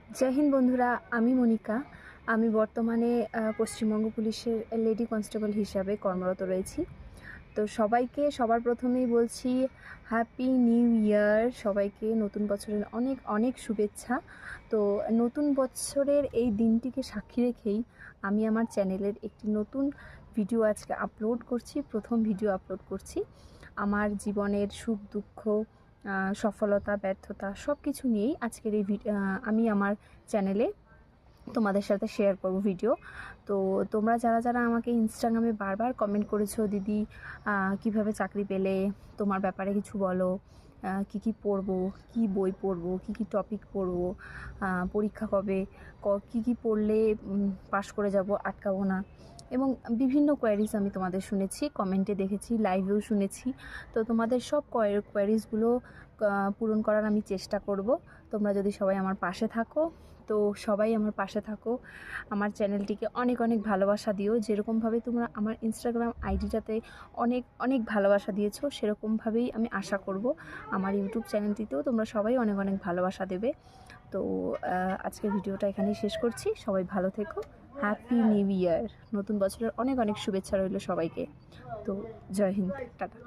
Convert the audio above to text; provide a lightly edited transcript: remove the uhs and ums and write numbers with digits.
জয় হিন্দ বন্ধুরা, আমি মনিকা। আমি বর্তমানে পশ্চিমবঙ্গ পুলিশের লেডি কনস্টেবল হিসাবে কর্মরত রয়েছি। তো সবাইকে সবার প্রথমেই বলছি হ্যাপি নিউ ইয়ার। সবাইকে নতুন বছরের অনেক অনেক শুভেচ্ছা। তো নতুন বছরের এই দিনটিকে সাক্ষী রেখেই আমি আমার চ্যানেলের একটি নতুন ভিডিও আজকে আপলোড করছি। প্রথম ভিডিও আপলোড করছি আমার জীবনের সুখ দুঃখ, সফলতা ব্যর্থতা সব কিছু নিয়েই আজকের এই আমি আমার চ্যানেলে তোমাদের সাথে শেয়ার করব ভিডিও। তো তোমরা যারা যারা আমাকে ইনস্টাগ্রামে বারবার কমেন্ট করেছো, দিদি কিভাবে চাকরি পেলে, তোমার ব্যাপারে কিছু বলো, কি কি পড়বো, কি বই পড়বো, কি কি টপিক পড়বো, পরীক্ষা কবে, কি কি পড়লে পাশ করে যাব, আটকাবো না, এবং বিভিন্ন কোয়ারিজ আমি তোমাদের শুনেছি, কমেন্টে দেখেছি, লাইভেও শুনেছি। তো তোমাদের সব কোয়ারিজগুলো পূরণ করার আমি চেষ্টা করব। তোমরা যদি সবাই আমার পাশে থাকো, তো সবাই আমার পাশে থাকো। আমার চ্যানেলটিকে অনেক অনেক ভালোবাসা দিও। যেরকমভাবে তোমরা আমার ইনস্টাগ্রাম আইডিটাতে অনেক অনেক ভালোবাসা দিয়েছো, সেরকমভাবেই আমি আশা করব আমার ইউটিউব চ্যানেলটিতেও তোমরা সবাই অনেক অনেক ভালোবাসা দেবে। তো আজকের ভিডিওটা এখানেই শেষ করছি। সবাই ভালো থেকো। Happy new year. নতুন বছরের অনেক অনেক শুভেচ্ছা রইল সবাইকে। তো জয় হিন্দ, টাটা।